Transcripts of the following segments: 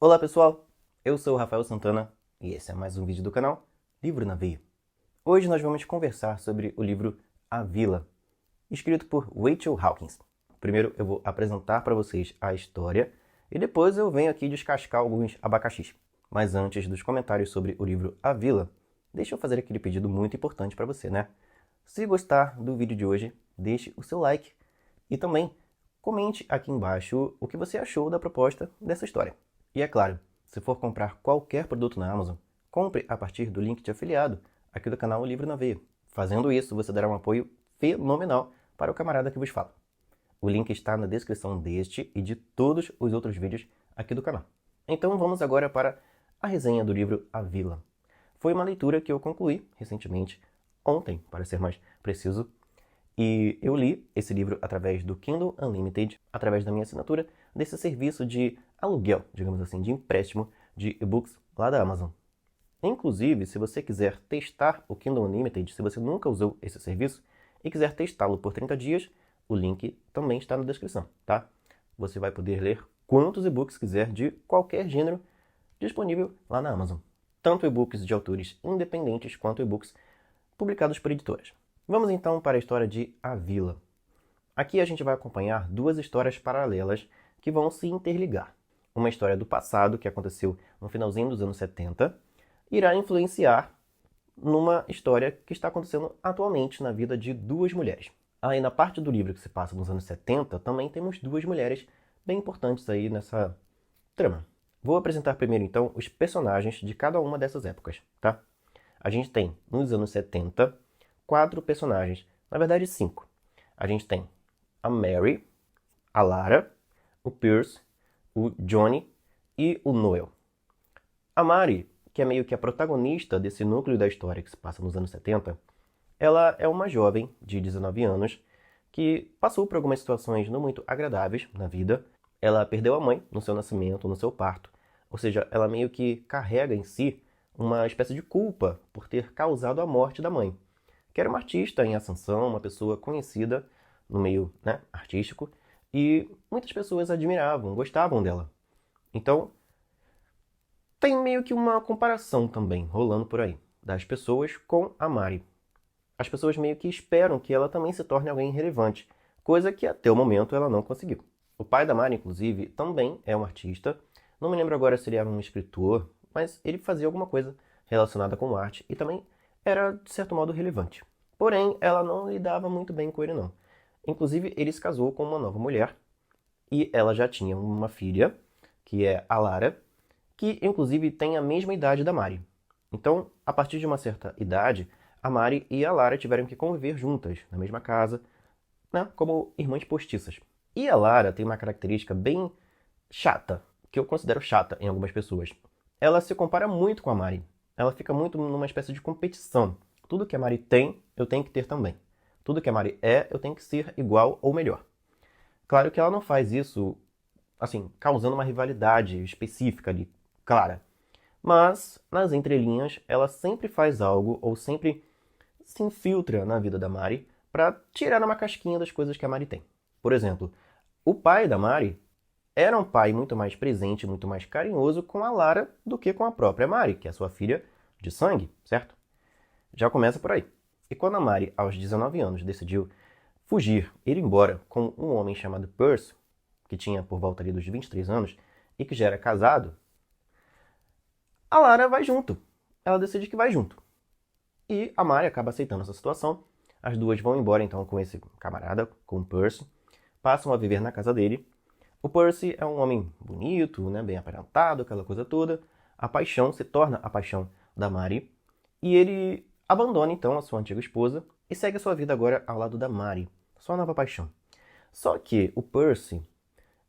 Olá pessoal, eu sou o Rafael Santana e esse é mais um vídeo do canal Livro na Veia. Hoje nós vamos conversar sobre o livro A Vila, escrito por Rachel Hawkins. Primeiro eu vou apresentar para vocês a história e depois eu venho aqui descascar alguns abacaxis. Mas antes dos comentários sobre o livro A Vila, deixa eu fazer aquele pedido muito importante para você, né? Se gostar do vídeo de hoje, deixe o seu like e também comente aqui embaixo o que você achou da proposta dessa história. E é claro, se for comprar qualquer produto na Amazon, compre a partir do link de afiliado aqui do canal Livro na Veia. Fazendo isso, você dará um apoio fenomenal para o camarada que vos fala. O link está na descrição deste e de todos os outros vídeos aqui do canal. Então vamos agora para a resenha do livro A Vila. Foi uma leitura que eu concluí recentemente, ontem, para ser mais preciso, e eu li esse livro através do Kindle Unlimited, através da minha assinatura desse serviço de aluguel, digamos assim, de empréstimo de e-books lá da Amazon. Inclusive, se você quiser testar o Kindle Unlimited, se você nunca usou esse serviço e quiser testá-lo por 30 dias, o link também está na descrição, tá? Você vai poder ler quantos e-books quiser de qualquer gênero disponível lá na Amazon. Tanto e-books de autores independentes quanto e-books publicados por editoras. Vamos então para a história de A Vila. Aqui a gente vai acompanhar duas histórias paralelas que vão se interligar. Uma história do passado, que aconteceu no finalzinho dos anos 70, irá influenciar numa história que está acontecendo atualmente na vida de duas mulheres. Aí na parte do livro que se passa nos anos 70, também temos duas mulheres bem importantes aí nessa trama. Vou apresentar primeiro então os personagens de cada uma dessas épocas, tá? A gente tem, nos anos 70, 4 personagens, na verdade 5. A gente tem a Mary, a Lara, o Pierce, o Johnny e o Noel. A Mary, que é meio que a protagonista desse núcleo da história que se passa nos anos 70, ela é uma jovem de 19 anos que passou por algumas situações não muito agradáveis na vida. Ela perdeu a mãe no seu nascimento, no seu parto, ou seja, ela meio que carrega em si uma espécie de culpa por ter causado a morte da mãe, que era uma artista em ascensão, uma pessoa conhecida no meio, né, artístico, e muitas pessoas admiravam, gostavam dela. Então, tem meio que uma comparação também rolando por aí, das pessoas com a Mari. As pessoas meio que esperam que ela também se torne alguém relevante, coisa que até o momento ela não conseguiu. O pai da Mari, inclusive, também é um artista. Não me lembro agora se ele era um escritor, mas ele fazia alguma coisa relacionada com arte e também era, de certo modo, relevante. Porém, ela não lidava muito bem com ele, não. Inclusive, ele se casou com uma nova mulher e ela já tinha uma filha, que é a Lara, que inclusive tem a mesma idade da Mari. Então, a partir de uma certa idade, a Mari e a Lara tiveram que conviver juntas, na mesma casa, né, como irmãs postiças. E a Lara tem uma característica bem chata, que eu considero chata em algumas pessoas. Ela se compara muito com a Mari. Ela fica muito numa espécie de competição. Tudo que a Mari tem, eu tenho que ter também. Tudo que a Mari é, eu tenho que ser igual ou melhor. Claro que ela não faz isso, assim, causando uma rivalidade específica ali, clara. Mas, nas entrelinhas, ela sempre faz algo ou sempre se infiltra na vida da Mari para tirar uma casquinha das coisas que a Mari tem. Por exemplo, o pai da Mari era um pai muito mais presente, muito mais carinhoso com a Lara do que com a própria Mari, que é sua filha de sangue, certo? Já começa por aí. E quando a Mari, aos 19 anos, decidiu fugir, ir embora com um homem chamado Percy, que tinha por volta ali dos 23 anos e que já era casado, a Lara vai junto. Ela decide que vai junto. E a Mari acaba aceitando essa situação. As duas vão embora então com esse camarada, com o Percy, passam a viver na casa dele. O Percy é um homem bonito, né, bem aparentado, aquela coisa toda. A paixão se torna a paixão da Mari. E ele abandona então a sua antiga esposa e segue a sua vida agora ao lado da Mari, sua nova paixão. Só que o Percy,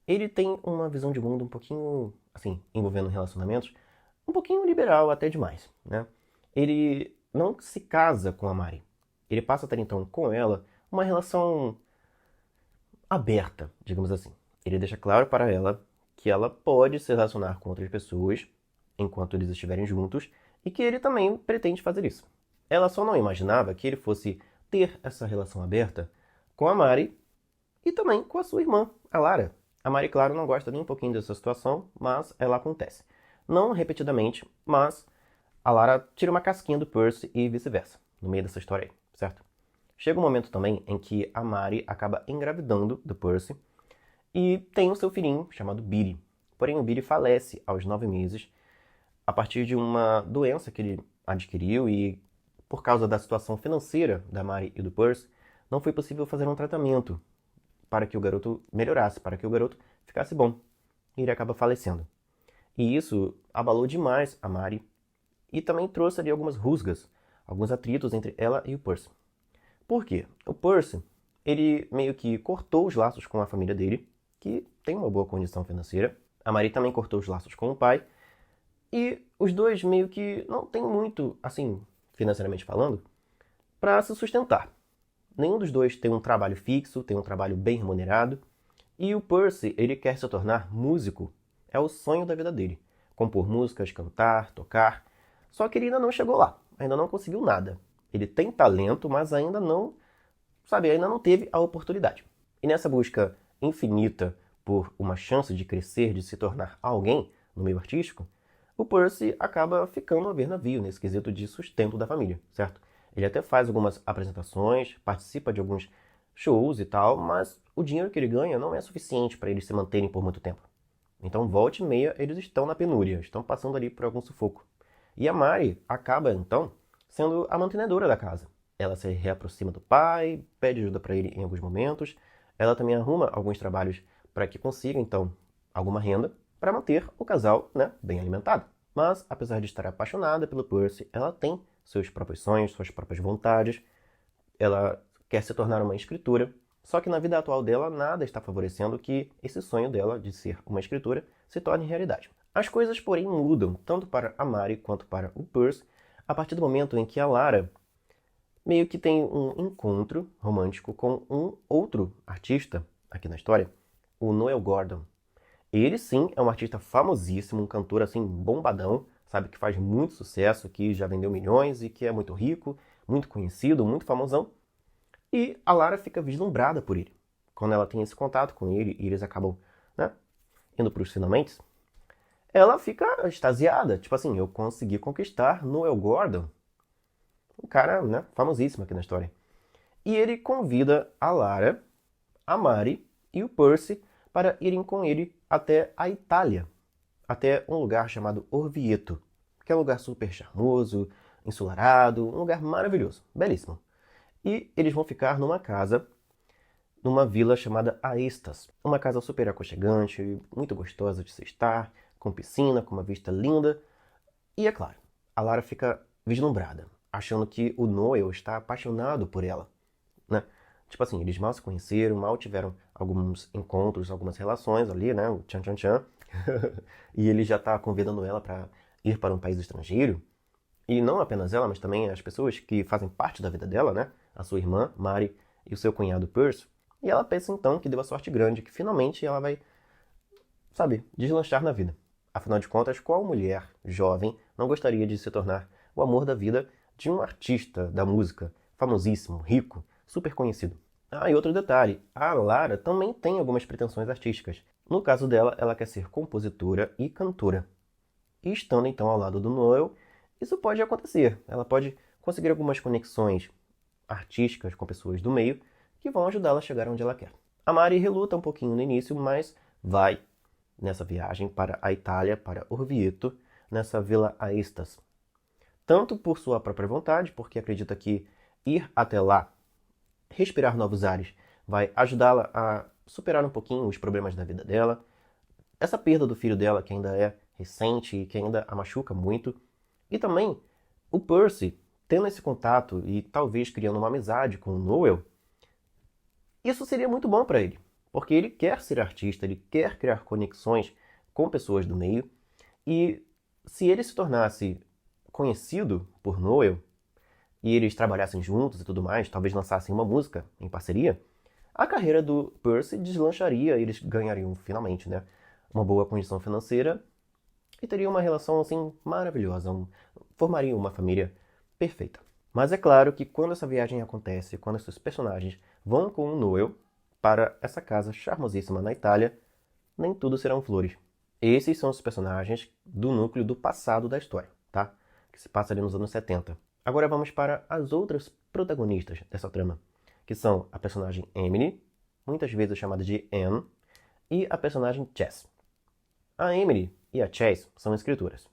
ele tem uma visão de mundo um pouquinho, assim, envolvendo relacionamentos, um pouquinho liberal até demais, né? Ele não se casa com a Mari. Ele passa a ter então com ela uma relação aberta, digamos assim. Ele deixa claro para ela que ela pode se relacionar com outras pessoas enquanto eles estiverem juntos e que ele também pretende fazer isso. Ela só não imaginava que ele fosse ter essa relação aberta com a Mari e também com a sua irmã, a Lara. A Mari, claro, não gosta nem um pouquinho dessa situação, mas ela acontece. Não repetidamente, mas a Lara tira uma casquinha do Percy e vice-versa, no meio dessa história aí, certo? Chega um momento também em que a Mari acaba engravidando do Percy e tem o seu filhinho chamado Beedie. Porém, o Beedie falece aos 9 meses a partir de uma doença que ele adquiriu e, por causa da situação financeira da Mari e do Percy, não foi possível fazer um tratamento para que o garoto melhorasse, para que o garoto ficasse bom. E ele acaba falecendo. E isso abalou demais a Mari e também trouxe ali algumas rusgas, alguns atritos entre ela e o Percy. Por quê? O Percy, ele meio que cortou os laços com a família dele, que tem uma boa condição financeira. A Mari também cortou os laços com o pai. E os dois meio que não tem muito, assim, financeiramente falando, para se sustentar. Nenhum dos dois tem um trabalho fixo, tem um trabalho bem remunerado. E o Percy, ele quer se tornar músico. É o sonho da vida dele. Compor músicas, cantar, tocar. Só que ele ainda não chegou lá. Ainda não conseguiu nada. Ele tem talento, mas ainda não, sabe, ainda não teve a oportunidade. E nessa busca infinita por uma chance de crescer, de se tornar alguém no meio artístico, o Percy acaba ficando a ver navio nesse quesito de sustento da família, certo? Ele até faz algumas apresentações, participa de alguns shows e tal, mas o dinheiro que ele ganha não é suficiente para eles se manterem por muito tempo. Então, volta e meia, eles estão na penúria, estão passando ali por algum sufoco. E a Mari acaba, então, sendo a mantenedora da casa. Ela se reaproxima do pai, pede ajuda para ele em alguns momentos. Ela também arruma alguns trabalhos para que consiga, então, alguma renda para manter o casal, né, bem alimentado. Mas, apesar de estar apaixonada pelo Percy, ela tem seus próprios sonhos, suas próprias vontades. Ela quer se tornar uma escritora, só que na vida atual dela nada está favorecendo que esse sonho dela de ser uma escritora se torne realidade. As coisas, porém, mudam, tanto para a Mari quanto para o Percy, a partir do momento em que a Lara meio que tem um encontro romântico com um outro artista aqui na história, o Noel Gordon. Ele sim é um artista famosíssimo, um cantor assim bombadão, sabe, que faz muito sucesso, que já vendeu milhões e que é muito rico, muito conhecido, muito famosão. E a Lara fica vislumbrada por ele. Quando ela tem esse contato com ele e eles acabam, né, indo para os finalmente, ela fica extasiada. Tipo assim, eu consegui conquistar Noel Gordon, um cara, né, famosíssimo aqui na história. E ele convida a Lara, a Mari e o Percy para irem com ele até a Itália, até um lugar chamado Orvieto, que é um lugar super charmoso, ensolarado, um lugar maravilhoso, belíssimo. E eles vão ficar numa casa, numa vila chamada Aestas, uma casa super aconchegante, muito gostosa de se estar, com piscina, com uma vista linda. E é claro, a Lara fica vislumbrada, achando que o Noel está apaixonado por ela, né? Tipo assim, eles mal se conheceram, mal tiveram alguns encontros, algumas relações ali, né? O tchan tchan tchan. E ele já tá convidando ela para ir para um país estrangeiro. E não apenas ela, mas também as pessoas que fazem parte da vida dela, né? A sua irmã, Mari, e o seu cunhado Percy. E ela pensa então que deu a sorte grande, que finalmente ela vai, sabe, deslanchar na vida. Afinal de contas, qual mulher jovem não gostaria de se tornar o amor da vida de um artista da música, famosíssimo, rico, super conhecido? Ah, e outro detalhe, a Lara também tem algumas pretensões artísticas. No caso dela, ela quer ser compositora e cantora. E estando então ao lado do Noel, isso pode acontecer. Ela pode conseguir algumas conexões artísticas com pessoas do meio que vão ajudá-la a chegar onde ela quer. A Mari reluta um pouquinho no início, mas vai nessa viagem para a Itália, para Orvieto, nessa Vila Aestas. Tanto por sua própria vontade, porque acredita que ir até lá, respirar novos ares, vai ajudá-la a superar um pouquinho os problemas da vida dela. Essa perda do filho dela, que ainda é recente e que ainda a machuca muito. E também o Percy, tendo esse contato e talvez criando uma amizade com o Noel, isso seria muito bom para ele, porque ele quer ser artista, ele quer criar conexões com pessoas do meio, e se ele se tornasse conhecido por Noel, e eles trabalhassem juntos e tudo mais, talvez lançassem uma música em parceria, a carreira do Percy deslancharia, e eles ganhariam finalmente, né, uma boa condição financeira e teriam uma relação assim maravilhosa, formariam uma família perfeita. Mas é claro que quando essa viagem acontece, quando esses personagens vão com o Noel para essa casa charmosíssima na Itália, nem tudo serão flores. Esses são os personagens do núcleo do passado da história, tá? Que se passa ali nos anos 70. Agora vamos para as outras protagonistas dessa trama, que são a personagem Emily, muitas vezes chamada de Anne, e a personagem Chess. A Emily e a Chess são escritoras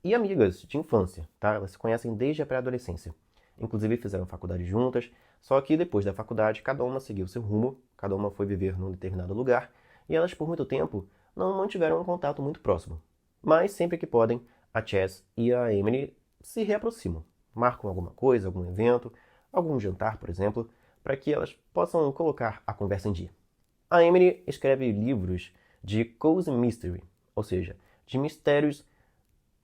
e amigas de infância, tá? Elas se conhecem desde a pré-adolescência. Inclusive fizeram faculdade juntas, só que depois da faculdade cada uma seguiu seu rumo, cada uma foi viver num determinado lugar, e elas por muito tempo não mantiveram um contato muito próximo. Mas sempre que podem, a Chess e a Emily se reaproximam, marcam alguma coisa, algum evento, algum jantar, por exemplo, para que elas possam colocar a conversa em dia. A Emily escreve livros de cozy mystery, ou seja, de mistérios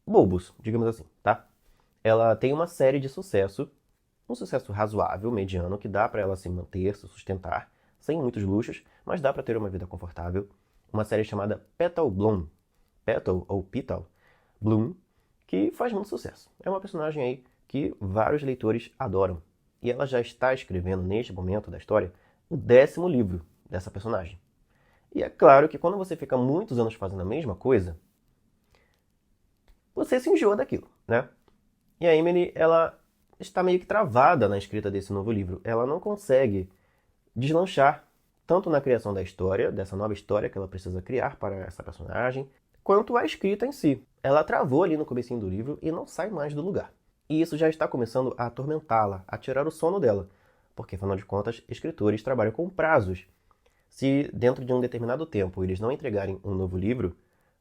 bobos, digamos assim, tá? Ela tem uma série de sucesso, um sucesso razoável, mediano, que dá para ela se manter, se sustentar, sem muitos luxos, mas dá para ter uma vida confortável. Uma série chamada Petal Bloom, Petal ou Petal Bloom, que faz muito sucesso. É uma personagem aí que vários leitores adoram. E ela já está escrevendo, neste momento da história, o 10º livro dessa personagem. E é claro que quando você fica muitos anos fazendo a mesma coisa, você se enjoa daquilo, né? E a Emily, ela está meio que travada na escrita desse novo livro. Ela não consegue deslanchar tanto na criação da história, dessa nova história que ela precisa criar para essa personagem, quanto a escrita em si. Ela travou ali no comecinho do livro e não sai mais do lugar. E isso já está começando a atormentá-la, a tirar o sono dela, porque, afinal de contas, escritores trabalham com prazos. Se dentro de um determinado tempo eles não entregarem um novo livro,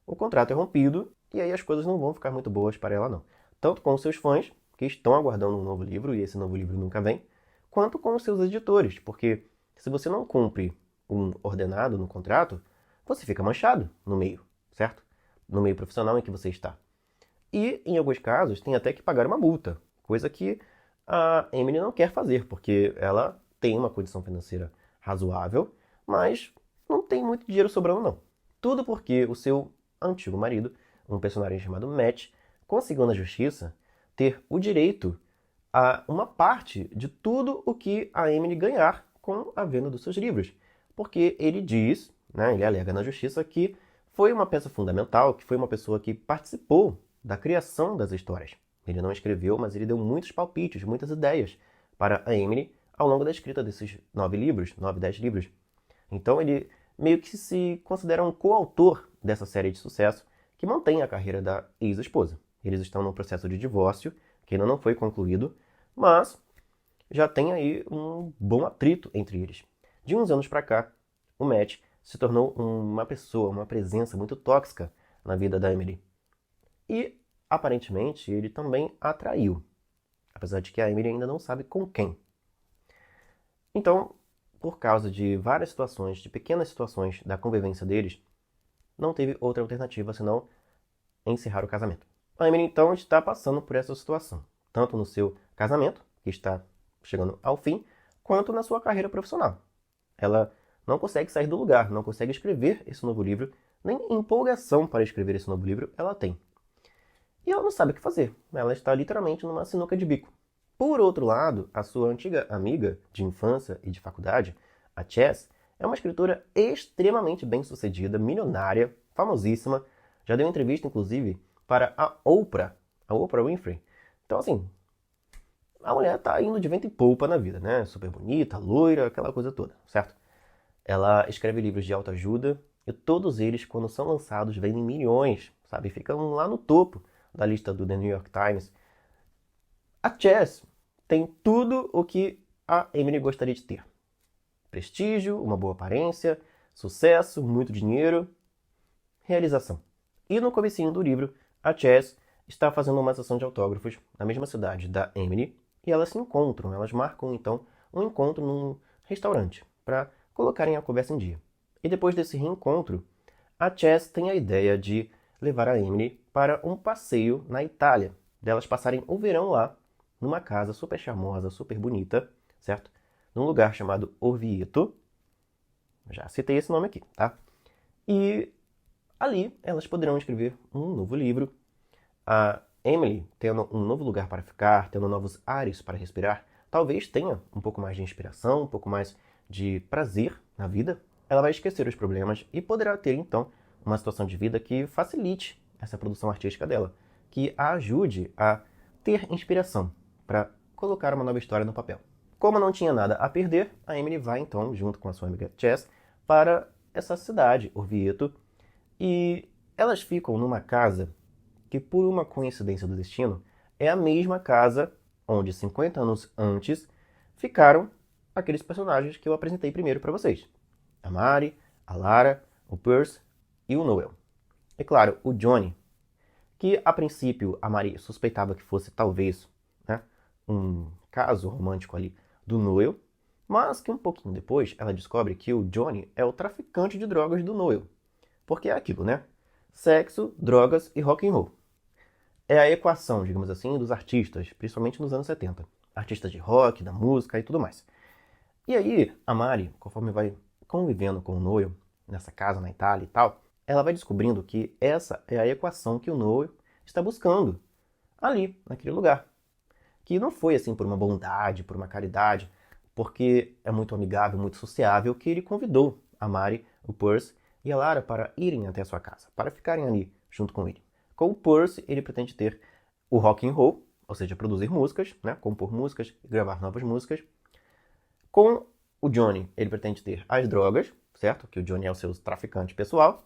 o contrato é rompido e aí as coisas não vão ficar muito boas para ela não. Tanto com os seus fãs, que estão aguardando um novo livro e esse novo livro nunca vem, quanto com os seus editores, porque se você não cumpre um ordenado no contrato, você fica manchado no meio, certo? No meio profissional em que você está. E, em alguns casos, tem até que pagar uma multa, coisa que a Emily não quer fazer, porque ela tem uma condição financeira razoável, mas não tem muito dinheiro sobrando não. Tudo porque o seu antigo marido, um personagem chamado Matt, conseguiu na justiça ter o direito a uma parte de tudo o que a Emily ganhar com a venda dos seus livros. Porque ele diz, né, ele alega na justiça que foi uma peça fundamental, que foi uma pessoa que participou da criação das histórias. Ele não escreveu, mas ele deu muitos palpites, muitas ideias para a Emily ao longo da escrita desses 9 livros, 9, 10 livros. Então ele meio que se considera um coautor dessa série de sucesso que mantém a carreira da ex-esposa. Eles estão num processo de divórcio, que ainda não foi concluído, mas já tem aí um bom atrito entre eles. De uns anos para cá, o Matt se tornou uma pessoa, uma presença muito tóxica na vida da Emily. E, aparentemente, ele também a traiu, apesar de que a Emily ainda não sabe com quem. Então, por causa de várias situações, de pequenas situações da convivência deles, não teve outra alternativa senão encerrar o casamento. A Emily, então, está passando por essa situação, tanto no seu casamento, que está chegando ao fim, quanto na sua carreira profissional. Ela não consegue sair do lugar, não consegue escrever esse novo livro, nem empolgação para escrever esse novo livro ela tem. E ela não sabe o que fazer, ela está literalmente numa sinuca de bico. Por outro lado, a sua antiga amiga de infância e de faculdade, a Chess, é uma escritora extremamente bem-sucedida, milionária, famosíssima, já deu entrevista, inclusive, para a Oprah Winfrey. Então, assim, a mulher tá indo de vento em polpa na vida, né? Super bonita, loira, aquela coisa toda, certo? Ela escreve livros de autoajuda e todos eles, quando são lançados, vendem milhões, sabe? Ficam lá no topo da lista do The New York Times. A Chess tem tudo o que a Emily gostaria de ter. Prestígio, uma boa aparência, sucesso, muito dinheiro, realização. E no comecinho do livro, a Chess está fazendo uma sessão de autógrafos na mesma cidade da Emily e elas se encontram, elas marcam então um encontro num restaurante para colocarem a conversa em dia. E depois desse reencontro, a Chess tem a ideia de levar a Emily para um passeio na Itália, delas passarem o verão lá, numa casa super charmosa, super bonita, certo? Num lugar chamado Orvieto. Já citei esse nome aqui, tá? E ali elas poderão escrever um novo livro. A Emily, tendo um novo lugar para ficar, tendo novos ares para respirar, talvez tenha um pouco mais de inspiração, um pouco mais de prazer na vida. Ela vai esquecer os problemas e poderá ter, então, uma situação de vida que facilite essa produção artística dela, que a ajude a ter inspiração para colocar uma nova história no papel. Como não tinha nada a perder, a Emily vai então, junto com a sua amiga Chess, para essa cidade, Orvieto, e elas ficam numa casa que, por uma coincidência do destino, é a mesma casa onde 50 anos antes ficaram aqueles personagens que eu apresentei primeiro para vocês. A Mari, a Lara, o Percy e o Noel. É claro, o Johnny, que a princípio a Mari suspeitava que fosse talvez, né, um caso romântico ali do Noel, mas que um pouquinho depois ela descobre que o Johnny é o traficante de drogas do Noel. Porque é aquilo, né? Sexo, drogas e rock and roll. É a equação, digamos assim, dos artistas, principalmente nos anos 70. Artistas de rock, da música e tudo mais. E aí, a Mari, conforme vai convivendo com o Noel, nessa casa na Itália e tal, ela vai descobrindo que essa é a equação que o Noel está buscando ali, naquele lugar. Que não foi assim por uma bondade, por uma caridade, porque é muito amigável, muito sociável, que ele convidou a Mari, o Percy e a Lara para irem até a sua casa, para ficarem ali junto com ele. Com o Percy, ele pretende ter o rock and roll, ou seja, produzir músicas, né, compor músicas e gravar novas músicas. Com o Johnny, ele pretende ter as drogas, certo? Que o Johnny é o seu traficante pessoal.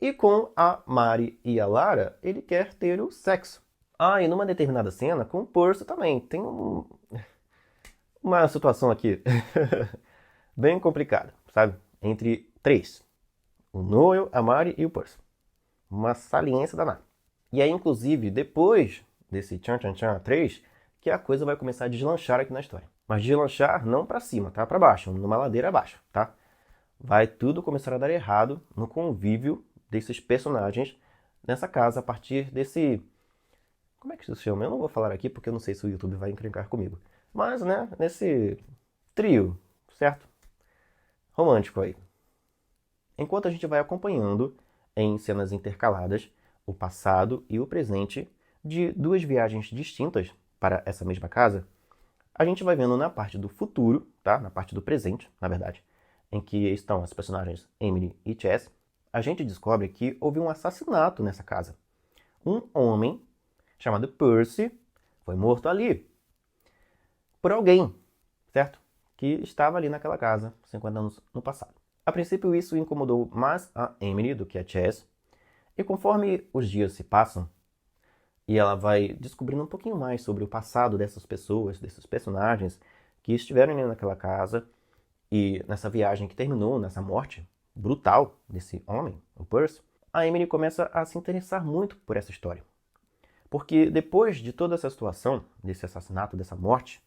E com a Mari e a Lara, ele quer ter o sexo. Ah, e numa determinada cena, com o Percy também. Tem uma situação aqui bem complicada, sabe? Entre três. O Noel, a Mari e o Percy. Uma saliência danada. E aí, inclusive, depois desse tchan-tchan-tchan 3, que a coisa vai começar a deslanchar aqui na história. Mas deslanchar não para cima, tá? Para baixo, numa ladeira abaixo, tá? Vai tudo começar a dar errado no convívio desses personagens nessa casa a partir desse... Como é que isso se chama? Eu não vou falar aqui porque eu não sei se o YouTube vai encrencar comigo. Mas, né, nesse trio, certo? Romântico aí. Enquanto a gente vai acompanhando em cenas intercaladas o passado e o presente de duas viagens distintas para essa mesma casa, a gente vai vendo na parte do futuro, tá? Na parte do presente, na verdade, em que estão as personagens Emily e Chess, a gente descobre que houve um assassinato nessa casa. Um homem chamado Percy foi morto ali por alguém, certo? Que estava ali naquela casa 50 anos no passado. A princípio isso incomodou mais a Emily do que a Chess, e conforme os dias se passam, e ela vai descobrindo um pouquinho mais sobre o passado dessas pessoas, desses personagens que estiveram ali naquela casa, e nessa viagem que terminou, nessa morte brutal desse homem, o Percy, a Emily começa a se interessar muito por essa história. Porque depois de toda essa situação, desse assassinato, dessa morte,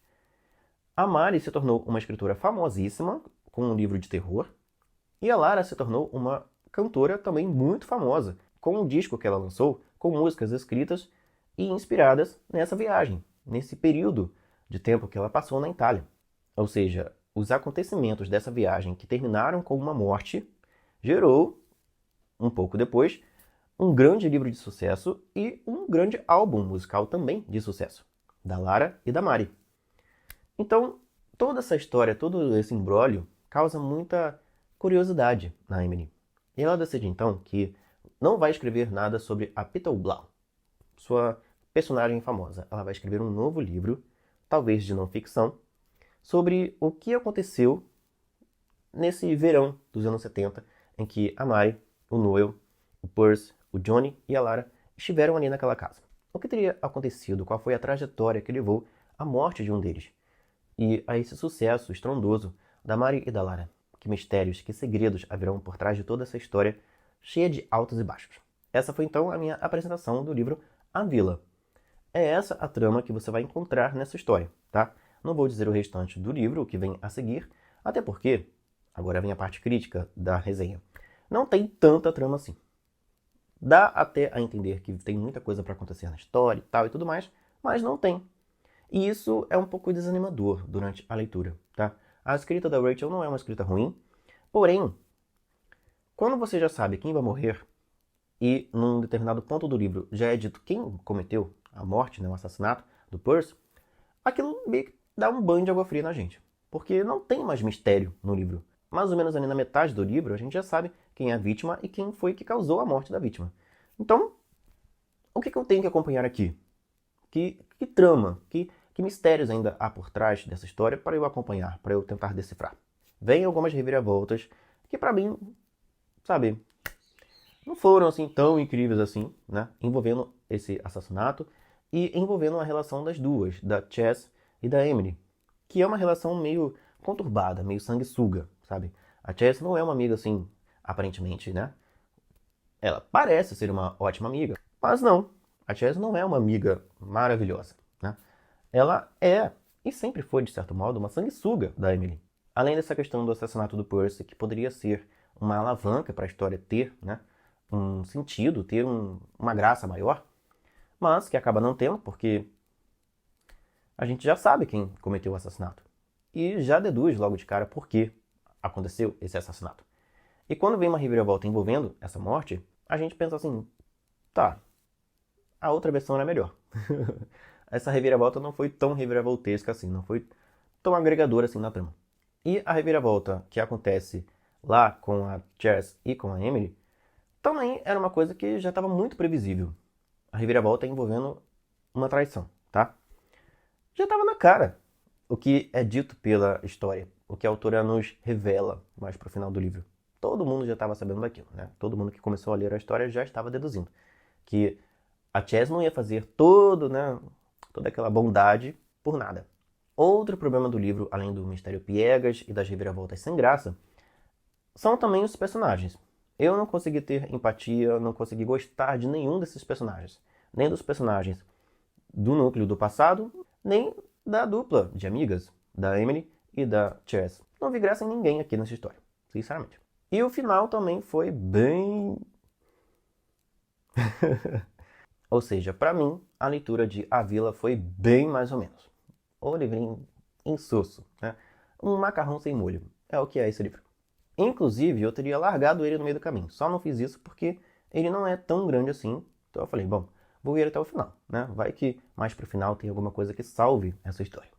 a Mari se tornou uma escritora famosíssima, com um livro de terror, e a Lara se tornou uma cantora também muito famosa, com um disco que ela lançou, com músicas escritas e inspiradas nessa viagem, nesse período de tempo que ela passou na Itália. Ou seja, os acontecimentos dessa viagem que terminaram com uma morte gerou, um pouco depois, um grande livro de sucesso e um grande álbum musical também de sucesso, da Lara e da Mari. Então, toda essa história, todo esse imbróglio causa muita curiosidade na Emily. E ela decide então que não vai escrever nada sobre a Petal Blau, sua personagem famosa. Ela vai escrever um novo livro, talvez de não ficção, sobre o que aconteceu nesse verão dos anos 70, em que a Mari, o Noel, o Percy, o Johnny e a Lara estiveram ali naquela casa. O que teria acontecido? Qual foi a trajetória que levou à morte de um deles? E a esse sucesso estrondoso da Mari e da Lara? Que mistérios, que segredos haverão por trás de toda essa história cheia de altos e baixos? Essa foi então a minha apresentação do livro A Vila. É essa a trama que você vai encontrar nessa história, tá? Não vou dizer o restante do livro, o que vem a seguir, até porque, agora vem a parte crítica da resenha, não tem tanta trama assim. Dá até a entender que tem muita coisa para acontecer na história e tal e tudo mais, mas não tem. E isso é um pouco desanimador durante a leitura, tá? A escrita da Rachel não é uma escrita ruim, porém, quando você já sabe quem vai morrer e num determinado ponto do livro já é dito quem cometeu a morte, né, o assassinato do Percy, aquilo meio que dá um banho de água fria na gente, porque não tem mais mistério no livro. mais ou menos ali na metade do livro, a gente já sabe quem é a vítima e quem foi que causou a morte da vítima. Então, o que eu tenho que acompanhar aqui? Que trama, que mistérios ainda há por trás dessa história para eu acompanhar, para eu tentar decifrar? Vem algumas reviravoltas que pra mim, sabe, não foram assim tão incríveis assim, né? Envolvendo esse assassinato e envolvendo a relação das duas, da Chess e da Emily, que é uma relação meio conturbada, meio sanguessuga, sabe? A Chess não é uma amiga assim, aparentemente, né? Ela parece ser uma ótima amiga, mas não. A Chess não é uma amiga maravilhosa, né? Ela é, e sempre foi, de certo modo, uma sanguessuga da Emily. Além dessa questão do assassinato do Percy, que poderia ser uma alavanca para a história ter, né, um sentido, ter uma graça maior, mas que acaba não tendo, porque a gente já sabe quem cometeu o assassinato. E já deduz logo de cara por que aconteceu esse assassinato. E quando vem uma reviravolta envolvendo essa morte, a gente pensa assim, tá, a outra versão era melhor. Essa reviravolta não foi tão reviravoltesca assim, não foi tão agregadora assim na trama. E a reviravolta que acontece lá com a Chess e com a Emily também era uma coisa que já estava muito previsível. A reviravolta envolvendo uma traição, tá? Já estava na cara o que é dito pela história, o que a autora nos revela mais pro final do livro. Todo mundo já estava sabendo daquilo, né? Todo mundo que começou a ler a história já estava deduzindo que a Chess não ia fazer toda aquela bondade por nada. Outro problema do livro, além do mistério piegas e das reviravoltas sem graça, são também os personagens. Eu não consegui ter empatia, não consegui gostar de nenhum desses personagens. Nem dos personagens do núcleo do passado, nem da dupla de amigas, da Emily e da Chess. Não vi graça em ninguém aqui nessa história, sinceramente. E o final também foi bem... Ou seja, para mim, a leitura de A Vila foi bem mais ou menos. O livrinho insosso, né? Um macarrão sem molho. É o que é esse livro. Inclusive, eu teria largado ele no meio do caminho. Só não fiz isso porque ele não é tão grande assim. Então eu falei, bom, vou ir até o final, né? Vai que mais pro final tem alguma coisa que salve essa história.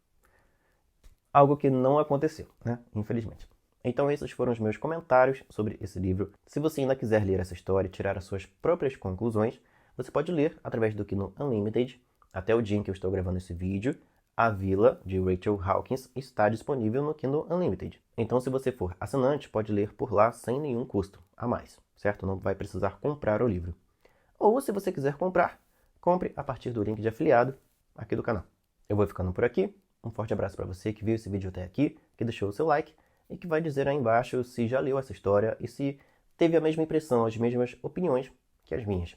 Algo que não aconteceu, né? Infelizmente. Então esses foram os meus comentários sobre esse livro. Se você ainda quiser ler essa história e tirar as suas próprias conclusões, você pode ler através do Kindle Unlimited. Até o dia em que eu estou gravando esse vídeo, A Vila, de Rachel Hawkins, está disponível no Kindle Unlimited. Então, se você for assinante, pode ler por lá sem nenhum custo a mais, certo? Não vai precisar comprar o livro. Ou, se você quiser comprar, compre a partir do link de afiliado aqui do canal. Eu vou ficando por aqui. Um forte abraço para você que viu esse vídeo até aqui, que deixou o seu like e que vai dizer aí embaixo se já leu essa história e se teve a mesma impressão, as mesmas opiniões que as minhas.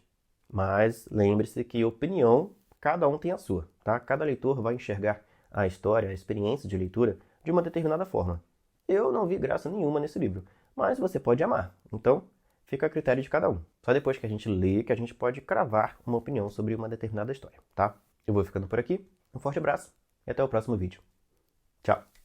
Mas lembre-se que opinião, cada um tem a sua, tá? Cada leitor vai enxergar a história, a experiência de leitura de uma determinada forma. Eu não vi graça nenhuma nesse livro, mas você pode amar. Então, fica a critério de cada um. Só depois que a gente lê que a gente pode cravar uma opinião sobre uma determinada história, tá? Eu vou ficando por aqui. Um forte abraço e até o próximo vídeo. Tchau!